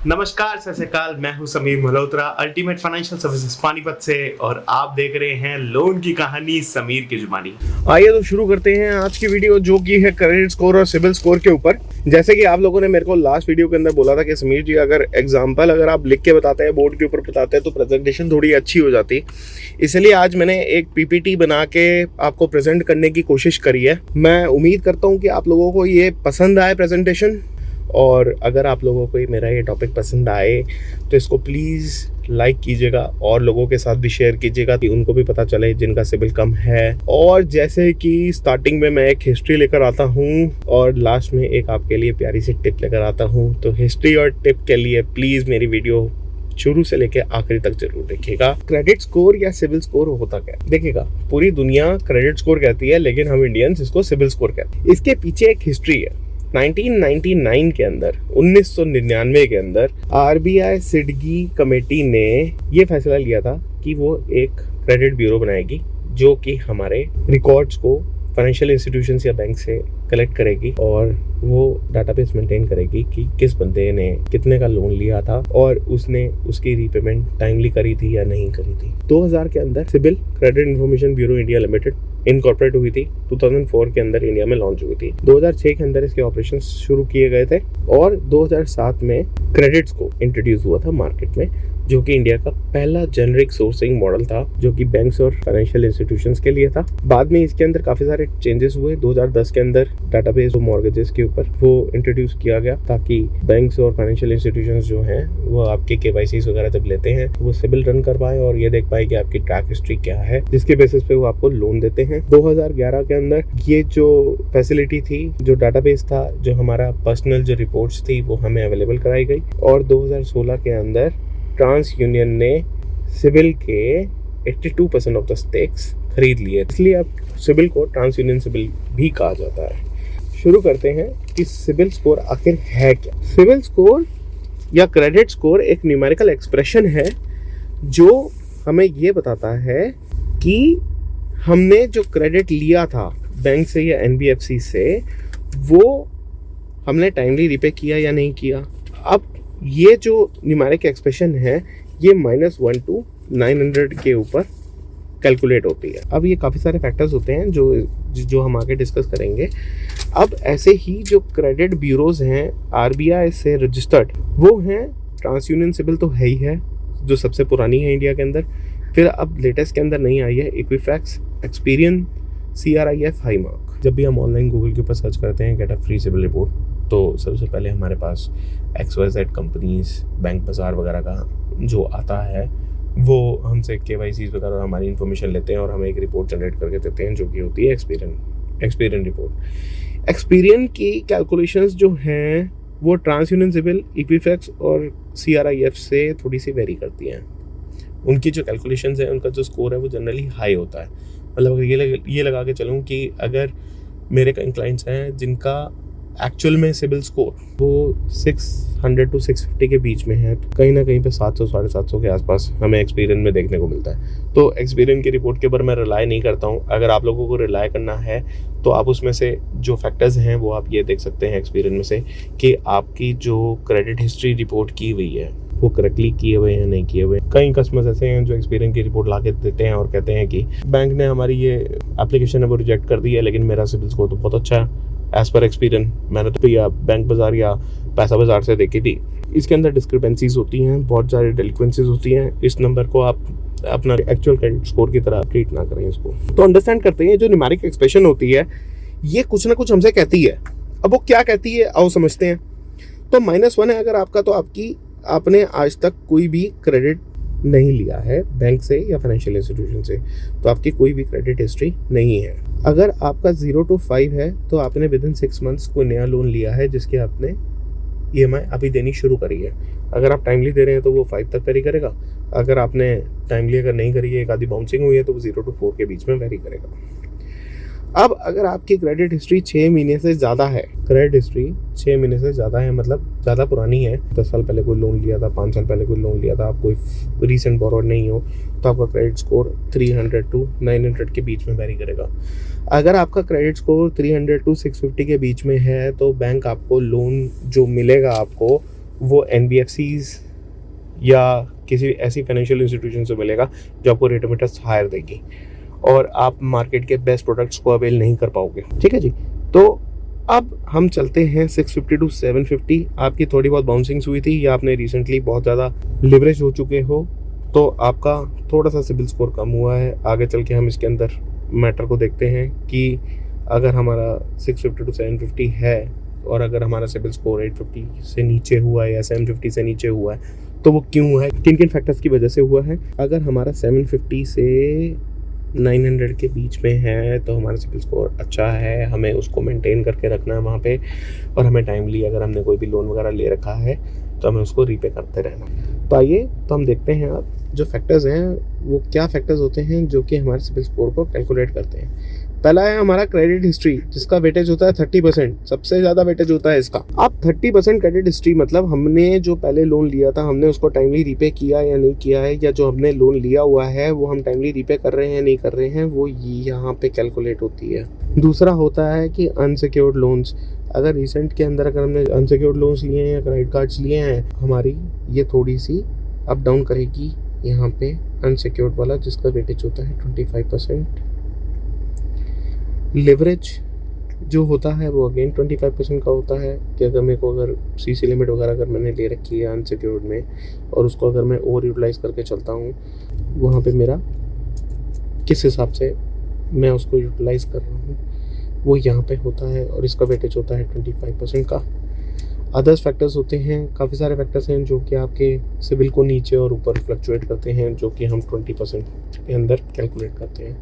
नमस्कार, सत श्री अकाल। मैं हूं Sameer Malhotra, ultimate financial services Panipat से, और आप देख रहे हैं लोन की कहानी समीर की जुबानी। आइए तो शुरू करते हैं आज की वीडियो, जो कि है क्रेडिट स्कोर और सिबिल स्कोर के ऊपर। जैसे कि आप लोगों ने मेरे को लास्ट वीडियो के अंदर बोला था कि समीर जी, अगर एग्जाम्पल अगर आप लिख के बताते हैं, बोर्ड के ऊपर बताते हैं, तो प्रेजेंटेशन थोड़ी अच्छी हो जाती। इसलिए आज मैंने एक पीपीटी बना के आपको प्रेजेंट करने की कोशिश करी है। मैं उम्मीद करता हूँ कि आप लोगों को ये पसंद आए प्रेजेंटेशन, और अगर आप लोगों को मेरा ये टॉपिक पसंद आए तो इसको प्लीज़ लाइक कीजिएगा और लोगों के साथ भी शेयर कीजिएगा कि उनको भी पता चले जिनका सिबिल कम है। और जैसे कि स्टार्टिंग में मैं एक हिस्ट्री लेकर आता हूँ और लास्ट में एक आपके लिए प्यारी सी टिप लेकर आता हूँ। तो हिस्ट्री और टिप के लिए प्लीज़ मेरी वीडियो शुरू से लेकर आखिरी तक जरूर देखिएगा। क्रेडिट स्कोर या सिबिल स्कोर होता क्या है? देखिएगा, पूरी दुनिया क्रेडिट स्कोर कहती है, लेकिन हम इंडियंस इसको सिबिल स्कोर कहते हैं। इसके पीछे एक हिस्ट्री है। 1999 के अंदर, 1999 के अंदर आरबीआई सिडगी कमेटी ने ये फैसला लिया था कि वो एक क्रेडिट ब्यूरो बनाएगी, जो कि हमारे रिकॉर्ड्स को फाइनेंशियल इंस्टीट्यूशंस या बैंक से कलेक्ट करेगी और वो डाटाबेस मेंटेन करेगी कि किस बंदे ने कितने का लोन लिया था और उसने उसकी रीपेमेंट टाइमली करी थी या नहीं करी थी। 2000 के अंदर CIBIL credit information bureau India limited incorporate हुई थी। 2004 के अंदर इंडिया में लॉन्च हुई थी। 2006 के अंदर इसके ऑपरेशन शुरू किए गए थे और 2007 में क्रेडिट्स को इंट्रोड्यूस हुआ था मार्केट में, जो कि इंडिया का पहला जेनरिक सोर्सिंग मॉडल था, जो कि बैंक्स और फाइनेंशियल इंस्टीट्यूशंस के लिए था। बाद में इसके अंदर काफी सारे चेंजेस हुए। 2010 के अंदर डाटाबेस और मॉर्गेजेस के ऊपर वो इंट्रोड्यूस किया गया, ताकि बैंक्स और फाइनेंशियल इंस्टीट्यूशंस जो हैं वो आपके केवाईसीज वगैरह जब लेते हैं वो सिबिल रन कर पाए और ये देख पाए कि आपकी ट्रैक हिस्ट्री क्या है, जिसके बेसिस पे वो आपको लोन देते हैं। 2011 के अंदर ये जो फैसिलिटी थी, जो डाटाबेस था, जो हमारा पर्सनल जो रिपोर्ट्स थी, वो हमें अवेलेबल कराई गई। और 2016 के अंदर ट्रांस यूनियन ने सिबिल के 82% ऑफ द स्टेक्स खरीद लिए, इसलिए अब सिबिल को ट्रांस यूनियन सिबिल भी कहा जाता है। शुरू करते हैं कि सिबिल स्कोर आखिर है क्या। सिबिल स्कोर या क्रेडिट स्कोर एक न्यूमेरिकल एक्सप्रेशन है जो हमें ये बताता है कि हमने जो क्रेडिट लिया था बैंक से या एनबीएफसी से, वो हमने टाइमली रीपे किया या नहीं किया। अब ये जो न्यूमेरिक एक्सप्रेशन है, ये -1 to 900 के ऊपर कैलकुलेट होती है। अब ये काफ़ी सारे फैक्टर्स होते हैं जो हम आगे डिस्कस करेंगे। अब ऐसे ही जो क्रेडिट ब्यूरोज हैं आरबीआई से रजिस्टर्ड, वो हैं ट्रांस यूनियन सिबिल तो है ही है, जो सबसे पुरानी है इंडिया के अंदर। फिर अब लेटेस्ट के अंदर नहीं आई है इक्विफैक्स, एक्सपीरियन, CRIF, हाईमार्क। जब भी हम ऑनलाइन गूगल के ऊपर सर्च करते हैं get a free CIBIL report, तो सबसे पहले हमारे पास XYZ कंपनीज, बैंक बाजार वगैरह का जो आता है, वो हमसे KYCs वगैरह हमारी इन्फॉर्मेशन लेते हैं और हमें एक रिपोर्ट जनरेट करके देते हैं, जो कि होती है एक्सपीरियन रिपोर्ट। एक्सपीरियन की कैलकुलेशंस जो हैं वो ट्रांस यूनियन सिबिल, इक्विफैक्स और CRIF से थोड़ी सी वेरी करती हैं। उनकी जो कैलकुलेशंस है, उनका जो स्कोर है, वो जनरली हाई होता है। मतलब अगर ये लगा के चलूँ कि अगर मेरे कई क्लाइंट्स हैं जिनका एक्चुअल में सिबिल स्कोर वो 600 to 650 के बीच में है, तो कहीं ना कहीं पे 700 750 के आसपास हमें एक्सपीरियन में देखने को मिलता है। तो एक्सपीरियन की रिपोर्ट के ऊपर मैं रिलाई नहीं करता हूँ। अगर आप लोगों को रिलाई करना है तो आप उसमें से जो फैक्टर्स हैं वो आप ये देख सकते हैं एक्सपीरियन में से, कि आपकी जो क्रेडिट हिस्ट्री रिपोर्ट की हुई है वो करेक्टली किए हुए हैं नहीं किए हुए। कई कस्टमर्स ऐसे हैं जो एक्सपीरियन की रिपोर्ट ला के देते हैं और कहते हैं कि बैंक ने हमारी ये एप्लीकेशन है वो रिजेक्ट कर दी है, लेकिन मेरा सिबिल स्कोर तो बहुत अच्छा है एज पर एक्सपीरियन, मैंने तो या बैंक बाजार या पैसा बाजार से देखी थी। इसके अंदर डिस्क्रिपेंसीज होती हैं, बहुत सारी डेलिक्वेंसीज होती हैं। इस नंबर को आप अपना एक्चुअल क्रेडिट स्कोर की तरह ट्रीट ना करें इसको। तो अंडरस्टैंड करते हैं, जो न्यूमेरिक एक्सप्रेशन होती है ये कुछ ना कुछ हमसे कहती है। अब वो क्या कहती है आओ समझते हैं। तो -1 है अगर आपका, तो आपने आज तक कोई भी क्रेडिट नहीं लिया है बैंक से या फाइनेंशियल इंस्टीट्यूशन से, तो आपकी कोई भी क्रेडिट हिस्ट्री नहीं है। अगर आपका 0 to 5 है, तो आपने विदिन 6 मंथ्स कोई नया लोन लिया है जिसके आपने EMI अभी देनी शुरू करी है। अगर आप टाइमली दे रहे हैं तो वो 5 तक वेरी करेगा। अगर आपने टाइमली अगर नहीं करी है, एक आधी बाउंसिंग हुई है, तो वो 0 to 4 के बीच में वेरी करेगा। अब अगर आपकी क्रेडिट हिस्ट्री 6 महीने से ज़्यादा है, क्रेडिट हिस्ट्री 6 महीने से ज़्यादा है, मतलब ज़्यादा पुरानी है, 10 साल पहले कोई लोन लिया था, 5 साल पहले कोई लोन लिया था, आप कोई रीसेंट बोरोवर नहीं हो, तो आपका क्रेडिट स्कोर 300 to 900 के बीच में वेरी करेगा। अगर आपका क्रेडिट स्कोर 300 to 650 के बीच में है, तो बैंक आपको लोन जो मिलेगा आपको वो NBFCs या किसी ऐसी फाइनेंशियल इंस्टीट्यूशन से मिलेगा जो आपको रेट ऑफ इंटरेस्ट हायर देगी, और आप मार्केट के बेस्ट प्रोडक्ट्स को अवेल नहीं कर पाओगे। ठीक है जी। तो अब हम चलते हैं 650 टू 750। आपकी थोड़ी बहुत बाउंसिंग्स हुई थी या आपने रिसेंटली बहुत ज़्यादा लिवरेज हो चुके हो, तो आपका थोड़ा सा सिबिल स्कोर कम हुआ है। आगे चल के हम इसके अंदर मैटर को देखते हैं कि अगर हमारा 650 टू 750 है और अगर हमारा सिबिल स्कोर 850 से नीचे हुआ है या 750 से नीचे हुआ है तो वो क्यों है, किन किन फैक्टर्स की वजह से हुआ है। अगर हमारा 750 से 900 के बीच में है तो हमारा सिबिल स्कोर अच्छा है, हमें उसको मेंटेन करके रखना है वहाँ पे, और हमें टाइमली अगर हमने कोई भी लोन वगैरह ले रखा है तो हमें उसको रीपे करते रहना। तो आइए तो हम देखते हैं अब जो फैक्टर्स हैं वो क्या फैक्टर्स होते हैं जो कि हमारे सिबिल स्कोर को कैलकुलेट करते हैं। पहला है हमारा क्रेडिट हिस्ट्री, जिसका वेटेज होता है 30%, सबसे ज़्यादा वेटेज होता है इसका। अब 30% क्रेडिट हिस्ट्री मतलब हमने जो पहले लोन लिया था हमने उसको टाइमली रीपे किया या नहीं किया है, या जो हमने लोन लिया हुआ है वो हम टाइमली रीपे कर रहे हैं नहीं कर रहे हैं, वो यहाँ पे कैलकुलेट होती है। दूसरा होता है कि अनसिक्योर्ड लोन्स, अगर रिसेंट के अंदर अगर हमने अनसिक्योर्ड लोन्स लिए हैं या क्रेडिट कार्ड्स लिए हैं, हमारी ये थोड़ी सी अप डाउन करेगी यहाँ पे अनसिक्योर्ड वाला, जिसका वेटेज होता है 25%। लिवरेज जो होता है वो अगेन 25% का होता है कि अगर मेरे को अगर सीसी लिमिट वगैरह अगर मैंने ले रखी है अनसिक्योर्ड में और उसको अगर मैं ओवर यूटिलाइज करके चलता हूँ, वहाँ पे मेरा किस हिसाब से मैं उसको यूटिलाइज कर रहा हूँ वो यहाँ पे होता है, और इसका वेटेज होता है 25% का। अदर्स फैक्टर्स होते हैं, काफ़ी सारे फैक्टर्स हैं जो कि आपके सिबिल को नीचे और ऊपर फ्लक्चुएट करते हैं, जो कि हम 20% के अंदर कैलकुलेट करते हैं।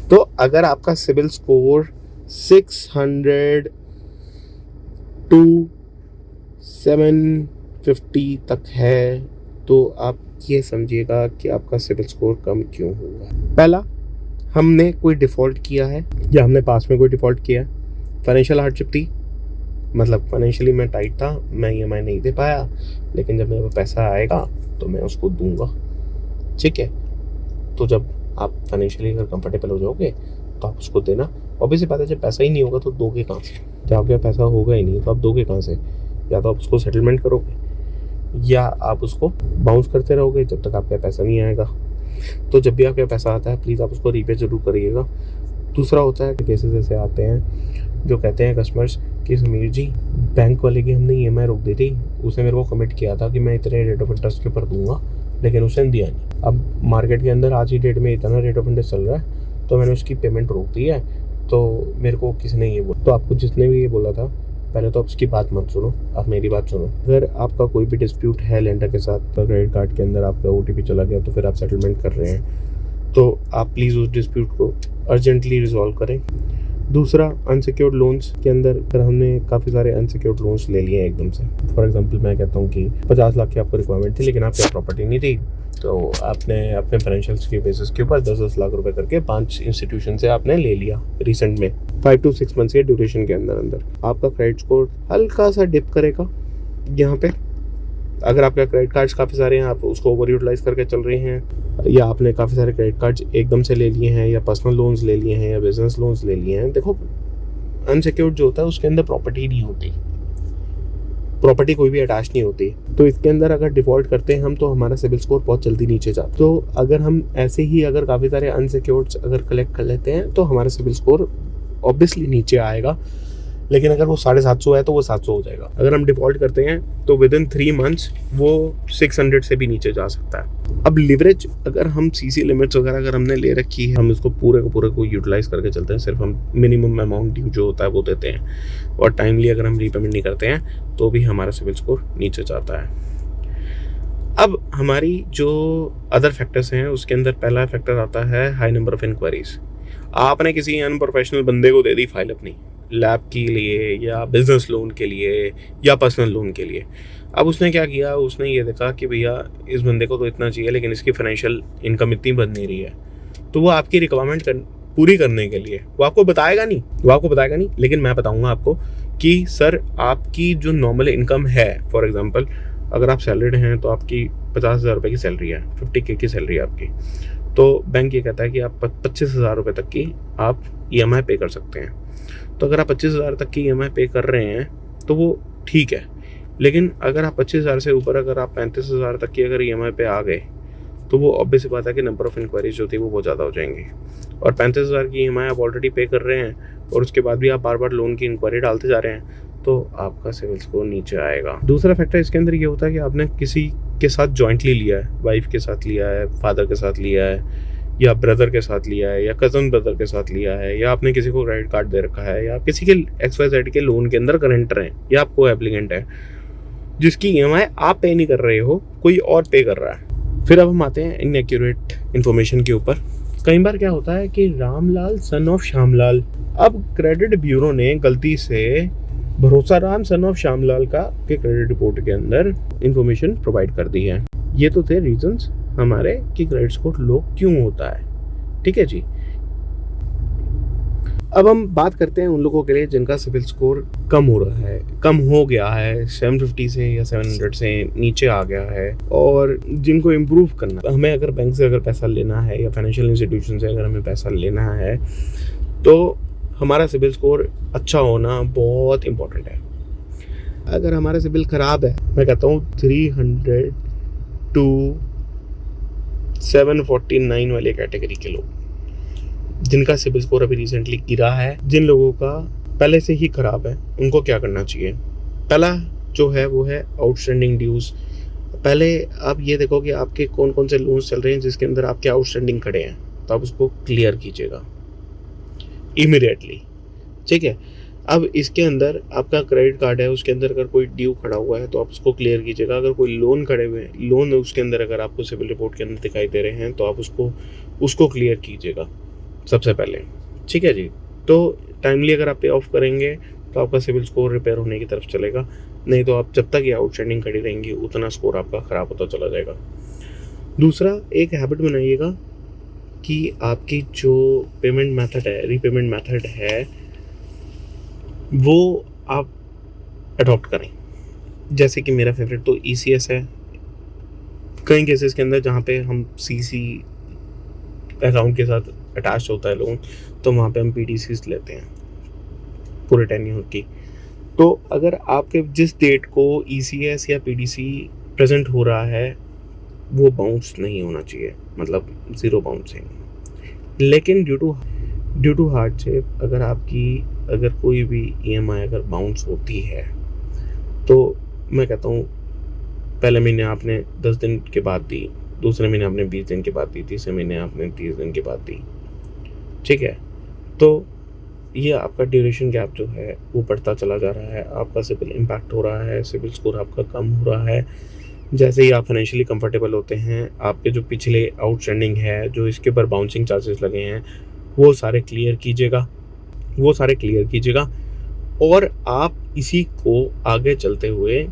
तो अगर आपका सिबिल स्कोर 600 टू 750 तक है तो आप ये समझिएगा कि आपका सिबिल स्कोर कम क्यों हुआ। पहला, हमने कोई डिफ़ॉल्ट किया है या हमने पास में कोई डिफ़ॉल्ट किया है, फाइनेंशियल हार्डशिप थी, मतलब फाइनेंशियली मैं टाइट था, मैं EMI नहीं दे पाया, लेकिन जब मेरे पास पैसा आएगा तो मैं उसको दूंगा। ठीक है, तो जब आप फाइनेंशियली अगर कंफर्टेबल हो जाओगे तो आप उसको देना। ऑब्वियसली बात है, जब पैसा ही नहीं होगा तो दोगे कहाँ से, जब आपके पैसा होगा ही नहीं तो आप दोगे कहाँ से, या तो आप उसको सेटलमेंट करोगे या आप उसको बाउंस करते रहोगे जब तक आपका पैसा नहीं आएगा। तो जब भी आपका पैसा आता है प्लीज़ आप उसको रीपे जरूर करिएगा। दूसरा होता है कि केसेस ऐसे आते हैं जो कहते हैं कस्टमर्स कि समीर जी बैंक वाले की हमने EMI रोक दी थी, उसने मेरे को कमिट किया था कि मैं इतने रेट ऑफ इंटरेस्ट के ऊपर दूंगा, लेकिन उसने दिया नहीं। अब मार्केट के अंदर आज ही डेट में इतना रेट ऑफ इंटरेस्ट चल रहा है तो मैंने उसकी पेमेंट रोक दी है, तो मेरे को किसी ने ये बोला, तो आपको जिसने भी ये बोला था पहले तो आप उसकी बात मत सुनो, आप मेरी बात सुनो। अगर आपका कोई भी डिस्प्यूट है लेंडर के साथ, तो क्रेडिट कार्ड के अंदर आपका OTP चला गया तो फिर आप सेटलमेंट कर रहे हैं, तो आप प्लीज़ उस डिस्प्यूट को अर्जेंटली रिजॉल्व करें। दूसरा, अनसिक्योर्ड लोन्स के अंदर अगर हमने काफ़ी सारे अनसिक्योर्ड लोन्स ले लिए हैं एकदम से, फॉर एग्जांपल मैं कहता हूँ कि 50 लाख की आपको रिक्वायरमेंट थी लेकिन आपके प्रॉपर्टी नहीं थी, तो आपने अपने फाइनेंशियल्स के बेसिस के ऊपर 10-10 लाख रुपए करके 5 इंस्टीट्यूशन से आपने ले लिया रिसेंट में 5 to 6 मंथ्स के ड्यूरेशन के अंदर आपका क्रेडिट स्कोर हल्का सा डिप करेगा यहाँ पे। अगर आपके क्रेडिट कार्ड्स काफ़ी सारे हैं, आप उसको ओवर यूटिलाइज करके चल रहे हैं, या आपने काफ़ी सारे क्रेडिट कार्ड्स एकदम से ले लिए हैं, या पर्सनल लोन्स ले लिए हैं, या बिजनेस लोन्स ले लिए हैं। देखो, अनसिक्योर्ड जो होता है उसके अंदर प्रॉपर्टी नहीं होती, प्रॉपर्टी कोई भी अटैच नहीं होती, तो इसके अंदर अगर डिफ़ॉल्ट करते हैं हम तो हमारा सिबिल स्कोर बहुत जल्दी नीचे जाता है। तो अगर हम ऐसे ही अगर काफ़ी सारे अनसिक्योर्ड अगर कलेक्ट कर लेते हैं तो हमारा सिबिल स्कोर ऑब्वियसली नीचे आएगा, लेकिन अगर वो 750 है तो वो 700 हो जाएगा। अगर हम डिफ़ॉल्ट करते हैं तो विद इन 3 मंथ्स वो 600 से भी नीचे जा सकता है। अब लिवरेज, अगर हम CC लिमिट्स वगैरह अगर हमने ले रखी है, हम इसको पूरे को यूटिलाइज करके चलते हैं, सिर्फ हम मिनिमम अमाउंट ड्यू जो होता है वो देते हैं, और टाइमली अगर हम रीपेमेंट नहीं करते हैं तो भी हमारा सिबिल स्कोर नीचे जाता है। अब हमारी जो अदर फैक्टर्स हैं उसके अंदर पहला फैक्टर आता है हाई नंबर ऑफ इंक्वायरीज। आपने किसी अनप्रोफेशनल बंदे को दे दी फाइल अपनी लैब के लिए या बिजनेस लोन के लिए या पर्सनल लोन के लिए। अब उसने क्या किया, उसने ये देखा कि भैया इस बंदे को तो इतना चाहिए लेकिन इसकी फाइनेंशियल इनकम इतनी बन नहीं रही है, तो वो आपकी रिक्वायरमेंट पूरी करने के लिए वो आपको बताएगा नहीं, लेकिन मैं बताऊंगा आपको कि सर आपकी जो नॉर्मल इनकम है, फॉर एग्जांपल अगर आप सैलरीड हैं तो आपकी 50,000 रुपये की सैलरी है, 50K की सैलरी है आपकी, तो बैंक ये कहता है कि आप 25,000 रुपये तक की आप EMI पे कर सकते हैं। तो अगर आप 25,000 तक की EMI पे कर रहे हैं तो वो ठीक है, लेकिन अगर आप 25,000 से ऊपर अगर आप 35,000 तक की अगर EMI पे आ गए तो वो ऑब्वियस बात है कि नंबर ऑफ़ इंक्वायरीज जो थी वो बहुत ज़्यादा हो जाएंगी। और 35,000 की EMI आप ऑलरेडी पे कर रहे हैं और उसके बाद भी आप बार बार लोन की इंक्वायरी डालते जा रहे हैं तो आपका सिविल स्कोर नीचे आएगा। दूसरा फैक्टर इसके अंदर ये होता है कि आपने किसी के साथ जॉइंटली लिया है, वाइफ के साथ लिया है, फादर के साथ लिया है, या ब्रदर के साथ लिया है, या कज़न ब्रदर के साथ लिया है, या आपने किसी को क्रेडिट कार्ड दे रखा है, या किसी के XYZ के लोन के अंदर करेंटर हैं, या आपको एप्लीकेंट है जिसकी EMI आप पे नहीं कर रहे हो, कोई और पे कर रहा है। फिर अब हम आते हैं इनएक्यूरेट इन्फॉर्मेशन के ऊपर। कई बार क्या होता है कि रामलाल सन ऑफ श्यामलाल, अब क्रेडिट ब्यूरो ने गलती से भरोसा राम सन ऑफ श्यामलाल का के क्रेडिट रिपोर्ट के अंदर इंफॉर्मेशन प्रोवाइड कर दी है। ये तो थे रीजंस हमारे कि क्रेडिट स्कोर लो क्यों होता है। ठीक है जी। अब हम बात करते हैं उन लोगों के लिए जिनका सिविल स्कोर कम हो रहा है, कम हो गया है, 750 से या 700 से नीचे आ गया है, और जिनको इम्प्रूव करना है। हमें अगर बैंक से अगर पैसा लेना है या फाइनेंशियल इंस्टीट्यूशन से अगर हमें पैसा लेना है तो हमारा सिविल स्कोर अच्छा होना बहुत इम्पोर्टेंट है। अगर हमारा सिविल ख़राब है, मैं कहता हूँ 300 to 749 वाले कैटेगरी के लोग जिनका सिविल स्कोर अभी रिसेंटली गिरा है, जिन लोगों का पहले से ही ख़राब है, उनको क्या करना चाहिए। पहला जो है वो है आउटस्टैंडिंग ड्यूज़। पहले आप ये देखो कि आपके कौन कौन से लोन्स चल रहे हैं जिसके अंदर आपके आउटस्टैंडिंग खड़े हैं, तो आप उसको क्लियर कीजिएगा इमीडिएटली। ठीक है। अब इसके अंदर आपका क्रेडिट कार्ड है, उसके अंदर अगर कोई ड्यू खड़ा हुआ है तो आप उसको क्लियर कीजिएगा। अगर कोई लोन खड़े हुए हैं, लोन उसके अंदर अगर आपको सिविल रिपोर्ट के अंदर दिखाई दे रहे हैं तो आप उसको क्लियर कीजिएगा सबसे पहले। ठीक है जी। तो टाइमली अगर आप पे ऑफ करेंगे तो आपका सिविल स्कोर रिपेयर होने की तरफ चलेगा, नहीं तो आप जब तक ये आउटस्टैंडिंग खड़ी रहेंगी उतना स्कोर आपका ख़राब होता चला जाएगा। दूसरा, एक हैबिट बनाइएगा कि आपकी जो पेमेंट मेथड है, रीपेमेंट मेथड है, वो आप अडॉप्ट करें। जैसे कि मेरा फेवरेट तो ECS है। कई केसेस के अंदर जहाँ पे हम CC अकाउंट के साथ अटैच होता है लोन, तो वहाँ पे हम PDCs लेते हैं पूरे टेन्योर की। तो अगर आपके जिस डेट को ECS या PDC प्रेजेंट हो रहा है वो बाउंस नहीं होना चाहिए, मतलब ज़ीरो बाउंसिंग। लेकिन ड्यू टू हार्डशिप अगर कोई भी EMI अगर बाउंस होती है तो मैं कहता हूँ पहले महीने आपने 10 दिन के बाद दी, दूसरे महीने आपने 20 दिन के बाद दी, तीसरे महीने आपने 30 दिन के बाद दी। ठीक है। तो ये आपका ड्यूरेशन गैप जो है वो बढ़ता चला जा रहा है, आपका सिविल इम्पैक्ट हो रहा है, सिविल स्कोर आपका कम हो रहा है। जैसे ही आप फाइनेंशियली कंफर्टेबल होते हैं, आपके जो पिछले आउटस्टैंडिंग है, जो इसके ऊपर बाउंसिंग चार्जेस लगे हैं, वो सारे क्लियर कीजिएगा और आप इसी को आगे चलते हुए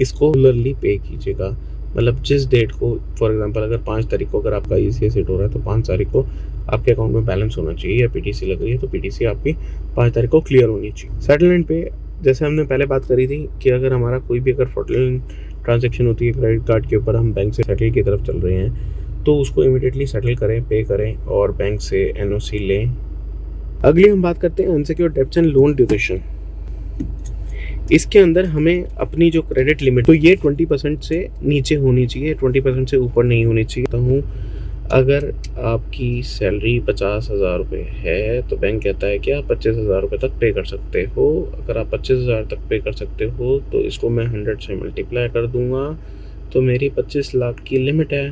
इसको रेगुलरली पे कीजिएगा। मतलब जिस डेट को, फॉर एग्जांपल अगर 5 तारीख को अगर आपका ECS हिट हो रहा है तो 5 तारीख को आपके अकाउंट में बैलेंस होना चाहिए, या PTC लग रही है तो PTC आपकी 5 तारीख को क्लियर होनी चाहिए। सेटलमेंट पे जैसे हमने पहले बात करी थी कि अगर हमारा कोई भी अगर फ्रॉडलेंट ट्रांजैक्शन होती है क्रेडिट कार्ड के ऊपर, हम बैंक से सेटल की तरफ चल रहे हैं तो उसको इमीडिएटली सेटल करें, पे करें और बैंक से NOC लें। अगली हम बात करते हैं unsecured debts and loan duration. इसके अंदर हमें अपनी जो क्रेडिट लिमिट तो ये 20% से नीचे होनी चाहिए, 20% से ऊपर नहीं होनी चाहिए। तो हूँ अगर आपकी सैलरी 50,000 रुपये है तो बैंक कहता है कि आप 25,000 रुपये तक पे कर सकते हो। अगर आप 25,000 तक पे कर सकते हो तो इसको मैं 100 से मल्टीप्लाई कर दूंगा तो मेरी 25 लाख की लिमिट है।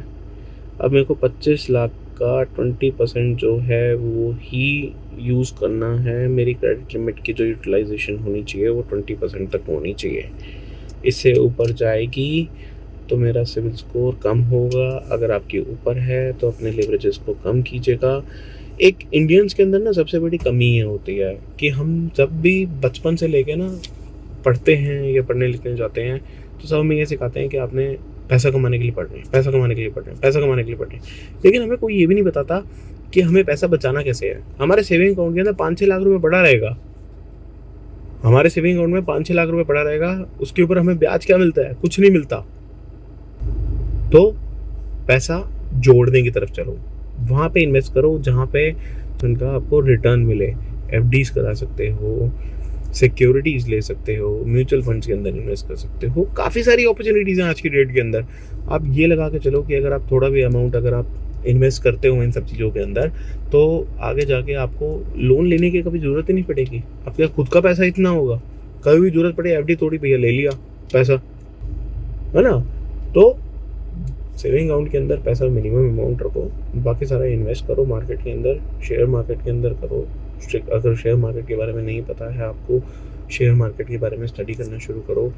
अब मेरे को 25 लाख का 20% जो है वो ही यूज़ करना है। मेरी क्रेडिट लिमिट की जो यूटिलाइजेशन होनी चाहिए वो 20% तक होनी चाहिए। इससे ऊपर जाएगी तो मेरा सिविल स्कोर कम होगा। अगर आपके ऊपर है तो अपने लेवरेजेस को कम कीजिएगा। एक इंडियंस के अंदर ना सबसे बड़ी कमी ये होती है कि हम जब भी बचपन से लेके ना पढ़ते हैं या पढ़ने लिखने जाते हैं तो सब हमें ये सिखाते हैं कि आपने पैसा कमाने के लिए पढ़ रहे हैं, पैसा कमाने के लिए पढ़ रहे हैं, पैसा कमाने के लिए पढ़ रहे हैं। लेकिन हमें कोई ये भी नहीं बताता कि हमें पैसा बचाना कैसे है। हमारे सेविंग अकाउंट के अंदर 5-6 लाख रुपए पड़ा रहेगा, हमारे सेविंग अकाउंट में 5-6 लाख रुपए पड़ा रहेगा, उसके ऊपर हमें ब्याज क्या मिलता है? कुछ नहीं मिलता। तो पैसा जोड़ने की तरफ चलो, वहाँ पे इन्वेस्ट करो जहाँ पे उनका आपको रिटर्न मिले। FDs करा सकते हो, सिक्योरिटीज़ ले सकते हो, म्यूचुअल फंड्स के अंदर इन्वेस्ट कर सकते हो। काफ़ी सारी अपॉर्चुनिटीज़ हैं आज की डेट के अंदर। आप ये लगा के चलो कि अगर आप थोड़ा भी अमाउंट अगर आप इन्वेस्ट करते हो इन सब चीज़ों के अंदर, तो आगे जाके आपको लोन लेने की कभी ज़रूरत ही नहीं पड़ेगी। आपके खुद का पैसा इतना होगा, कभी भी ज़रूरत पड़े एफडी तोड़ी भैया ले लिया पैसा, है ना। तो सेविंग अकाउंट के अंदर पैसा मिनिमम अमाउंट रखो, बाकी सारा इन्वेस्ट करो मार्केट के अंदर, शेयर मार्केट के अंदर करो। अगर शेयर मार्केट के बारे में नहीं पता है आपको, शेयर मार्केट के बारे में स्टडी करना शुरू करो,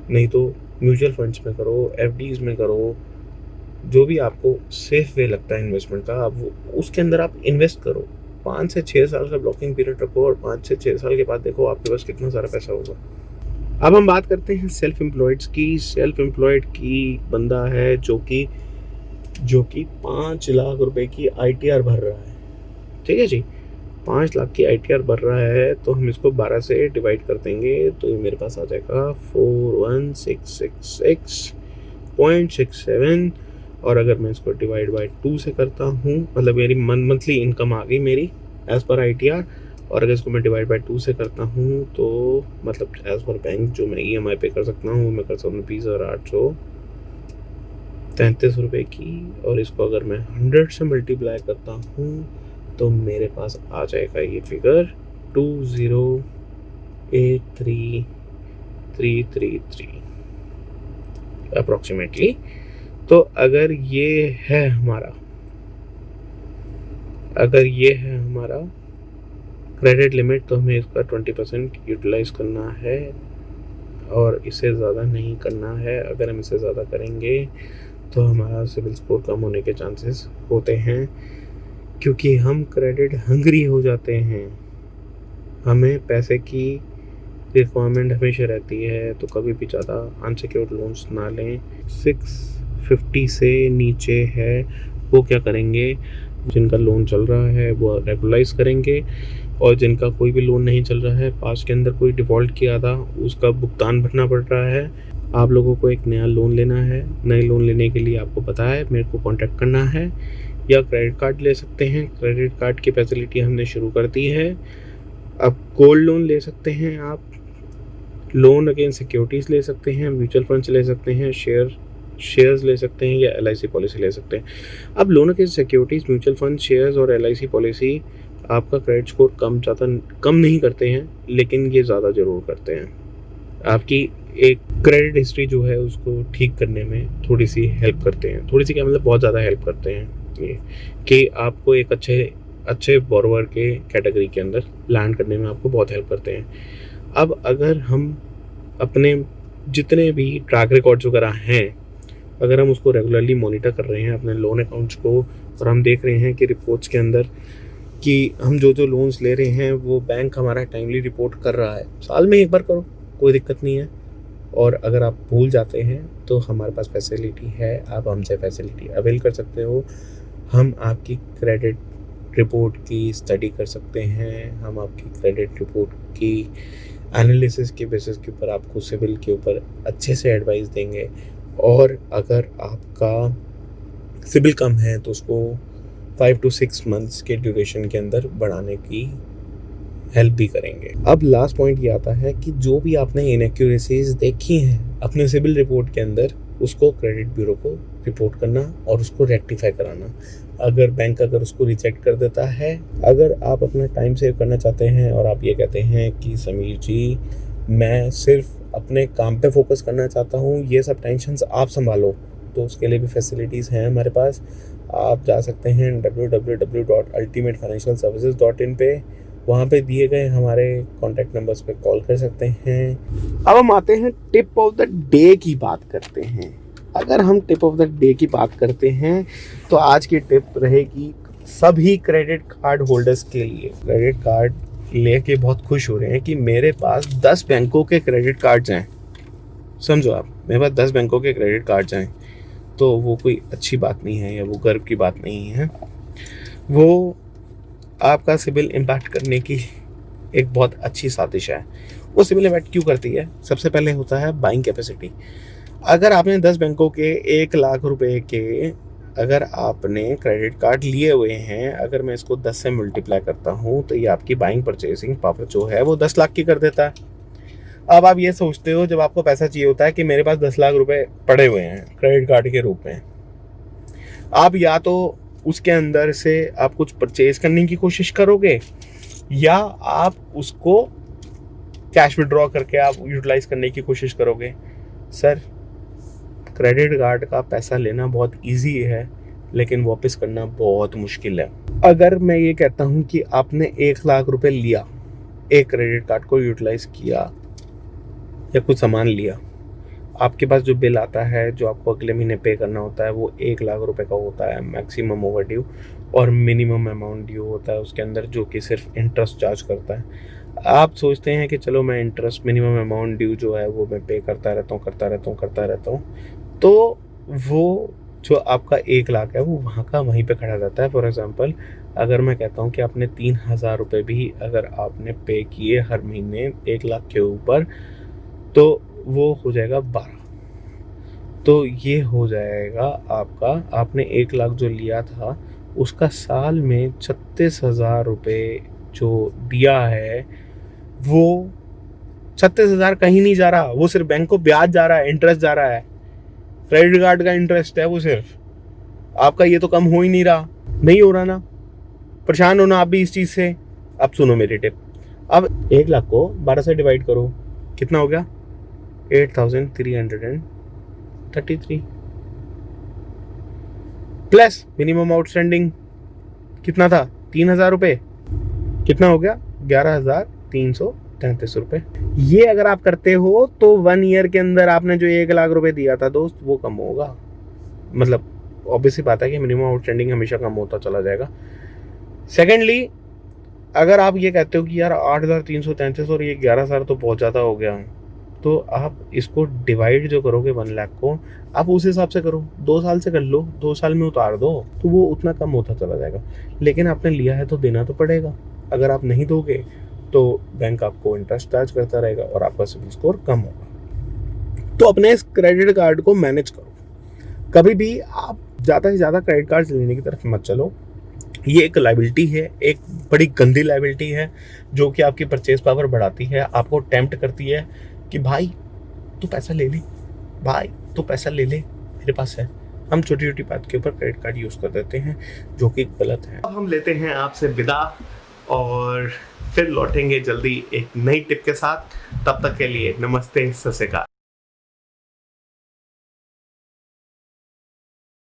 नहीं तो म्यूचुअल फंड्स में करो, एफडीज़ में करो, जो भी आपको सेफ वे लगता है इन्वेस्टमेंट का, आप वो उसके अंदर आप इन्वेस्ट करो। 5 से 6 साल का ब्लॉकिंग पीरियड रखो और 5 से 6 साल के बाद देखो आपके पास कितना सारा पैसा होगा। अब हम बात करते हैं सेल्फ एम्प्लॉयड्स की। सेल्फ एम्प्लॉयड की बंदा है जो कि 5 लाख रुपए की ITR भर रहा है, ठीक है जी। 5 लाख की ITR भर रहा है, तो हम इसको 12 से डिवाइड कर देंगे तो ये मेरे पास आ जाएगा 41666.67। और अगर मैं इसको डिवाइड बाय 2 से करता हूँ, मतलब मेरी मंथली इनकम आ गई मेरी एज़ पर ITR, और अगर इसको मैं डिवाइड बाय 2 से करता हूँ तो मतलब एज़ पर बैंक जो मैं EMI पे कर सकता हूँ, मैं कर सकता हूँ 20,833 रुपये की। और इसको अगर मैं 100 से मल्टीप्लाई करता हूँ तो मेरे पास आ जाएगा ये फिगर 2083333 अप्रॉक्सीमेटली। तो अगर ये है हमारा क्रेडिट लिमिट, तो हमें इसका 20% यूटिलाइज करना है और इससे ज़्यादा नहीं करना है। अगर हम इससे ज़्यादा करेंगे तो हमारा सिविल स्कोर कम होने के चांसेस होते हैं, क्योंकि हम क्रेडिट हंग्री हो जाते हैं। हमें पैसे की रिक्वायरमेंट हमेशा रहती है, तो कभी भी ज़्यादा अनसिक्योर्ड लोन्स ना लें। 650 से नीचे है वो क्या करेंगे, जिनका लोन चल रहा है वो रेगुलाइज करेंगे, और जिनका कोई भी लोन नहीं चल रहा है, पास के अंदर कोई डिफ़ॉल्ट किया था, उसका भुगतान भरना पड़ रहा है। आप लोगों को एक नया लोन लेना है। नए लोन लेने के लिए आपको पता है मेरे को कांटेक्ट करना है, या क्रेडिट कार्ड ले सकते हैं। क्रेडिट कार्ड की फैसिलिटी हमने शुरू कर दी है। अब गोल्ड लोन ले सकते हैं आप, लोन अगेंस्ट सिक्योरिटीज़ ले सकते हैं, म्यूचुअल फंड्स ले सकते हैं, शेयर्स ले सकते हैं, या LIC पॉलिसी ले सकते हैं। अब loan against securities, mutual fund, shares और LIC पॉलिसी आपका क्रेडिट स्कोर कम नहीं करते हैं, लेकिन ये ज़्यादा ज़रूर करते हैं। आपकी एक क्रेडिट हिस्ट्री जो है उसको ठीक करने में थोड़ी सी हेल्प करते हैं। थोड़ी सी क्या मतलब, बहुत ज़्यादा हेल्प करते हैं ये, कि आपको एक अच्छे बोरोवर के कैटेगरी के अंदर लैंड करने में आपको बहुत हेल्प करते हैं। अब अगर हम अपने जितने भी ट्रैक रिकॉर्ड्स वगैरह हैं, अगर हम उसको रेगुलरली मॉनिटर कर रहे हैं अपने लोन अकाउंट्स को, और हम देख रहे हैं कि रिपोर्ट्स के अंदर कि हम जो लोन्स ले रहे हैं वो बैंक हमारा टाइमली रिपोर्ट कर रहा है, साल में एक बार करो, कोई दिक्कत नहीं है। और अगर आप भूल जाते हैं तो हमारे पास फैसिलिटी है, आप हमसे फैसिलिटी अवेल कर सकते हो। हम आपकी क्रेडिट रिपोर्ट की स्टडी कर सकते हैं, हम आपकी क्रेडिट रिपोर्ट की एनालिसिस के बेसिस के ऊपर आपको सिविल के ऊपर अच्छे से एडवाइस देंगे, और अगर आपका सिविल कम है तो उसको 5 to 6 मंथ्स के ड्यूरेशन के अंदर बढ़ाने की हेल्प भी करेंगे। अब लास्ट पॉइंट ये आता है कि जो भी आपने इनएक्यूरेसीज देखी हैं अपने सिविल रिपोर्ट के अंदर, उसको क्रेडिट ब्यूरो को रिपोर्ट करना और उसको रेक्टिफाई कराना। अगर बैंक उसको रिजेक्ट कर देता है, अगर आप अपना टाइम सेव करना चाहते हैं और आप ये कहते हैं कि समीर जी मैं सिर्फ अपने काम पे फोकस करना चाहता हूँ, ये सब टेंशन्स आप संभालो, तो उसके लिए भी फैसिलिटीज़ हैं हमारे पास। आप जा सकते हैं www.ultimatefinancialservices.in पे, वहाँ पे दिए गए हमारे कॉन्टैक्ट नंबर्स पे कॉल कर सकते हैं। अब हम आते हैं टिप ऑफ द डे की बात करते हैं। अगर हम टिप ऑफ द डे की बात करते हैं तो आज की टिप रहेगी सभी क्रेडिट कार्ड होल्डर्स के लिए। क्रेडिट कार्ड लेके बहुत खुश हो रहे हैं कि मेरे पास 10 बैंकों के क्रेडिट कार्ड्स हैं। समझो आप, मेरे पास 10 बैंकों के क्रेडिट कार्ड्स हैं, तो वो कोई अच्छी बात नहीं है या वो गर्व की बात नहीं है। वो आपका सिविल इम्पैक्ट करने की एक बहुत अच्छी साजिश है। वो सिविल इम्पैक्ट क्यों करती है? सबसे पहले होता है बाइंग कैपेसिटी। अगर आपने 10 बैंकों के 1 लाख रुपए के अगर आपने क्रेडिट कार्ड लिए हुए हैं, अगर मैं इसको 10 से मल्टीप्लाई करता हूँ तो ये आपकी बाइंग परचेसिंग पावर जो है वो 10 लाख की कर देता है। अब आप ये सोचते हो जब आपको पैसा चाहिए होता है कि मेरे पास 10 लाख रुपए पड़े हुए हैं क्रेडिट कार्ड के रूप में, आप या तो उसके अंदर से आप कुछ परचेज करने की कोशिश करोगे या आप उसको कैश विड्रॉ करके आप यूटिलाइज करने की कोशिश करोगे। सर, क्रेडिट कार्ड का पैसा लेना बहुत इजी है लेकिन वापस करना बहुत मुश्किल है। अगर मैं ये कहता हूँ कि आपने 1 लाख रुपए लिया, एक क्रेडिट कार्ड को यूटिलाइज किया या कुछ सामान लिया, आपके पास जो बिल आता है जो आपको अगले महीने पे करना होता है वो 1 लाख रुपए का होता है मैक्सिमम ओवर ड्यू, और मिनिमम अमाउंट ड्यू होता है उसके अंदर जो कि सिर्फ इंटरेस्ट चार्ज करता है। आप सोचते हैं कि चलो मैं इंटरेस्ट मिनिमम अमाउंट ड्यू जो है वो मैं पे करता रहता हूँ, तो वो जो आपका 1 लाख है वो वहाँ का वहीं पे खड़ा रहता है। फॉर एग्जांपल, अगर मैं कहता हूँ कि आपने 3,000 रुपये भी अगर आपने पे किए हर महीने 1 लाख के ऊपर, तो वो हो जाएगा 12। तो ये हो जाएगा आपका, आपने 1 लाख जो लिया था उसका साल में 36,000 रुपये जो दिया है, वो 36,000 कहीं नहीं जा रहा, वो सिर्फ बैंक को ब्याज जा रहा है, इंटरेस्ट जा रहा है। क्रेडिट कार्ड का इंटरेस्ट है वो सिर्फ, आपका ये तो कम हो ही नहीं रहा, नहीं हो रहा ना। परेशान हो ना आप भी इस चीज़ से। अब सुनो मेरी टिप, अब 1 लाख को 12 से डिवाइड करो, कितना हो गया? 8,333 प्लस मिनिमम आउटस्टैंडिंग कितना था? 3,000 रुपये, कितना हो गया? 11,333 रुपये। ये अगर आप करते हो तो 1 ईयर के अंदर आपने जो 1 लाख रुपए दिया था दोस्त वो कम होगा। मतलब ऑब्वियसली बात है कि मिनिमम आउटस्टैंडिंग हमेशा कम होता चला जाएगा। सेकेंडली, अगर आप ये कहते हो कि यार 8,333 और ये 11,000 तो बहुत ज़्यादा हो गया, तो आप इसको डिवाइड जो करोगे 1 लाख को, आप उस हिसाब से करो, 2 साल से कर लो, 2 साल में उतार दो, तो वो उतना कम होता चला जाएगा। लेकिन आपने लिया है तो देना तो पड़ेगा। अगर आप नहीं दोगे तो बैंक आपको इंटरेस्ट चार्ज करता रहेगा और आपका सिबिल स्कोर कम होगा। तो अपने इस क्रेडिट कार्ड को मैनेज करो। कभी भी आप ज़्यादा से ज़्यादा क्रेडिट कार्ड लेने की तरफ मत चलो। ये एक लायबिलिटी है, एक बड़ी गंदी लायबिलिटी है जो कि आपकी परचेज पावर बढ़ाती है, आपको टेम्प्ट करती है कि भाई तू पैसा ले ले, भाई तू पैसा ले ले, मेरे पास है। हम छोटी छोटी बात के ऊपर क्रेडिट कार्ड यूज़ कर देते हैं जो कि गलत है। अब हम लेते हैं आपसे विदा और फिर लौटेंगे जल्दी एक नई टिप के साथ। तब तक के लिए नमस्ते, सत श्री अकाल।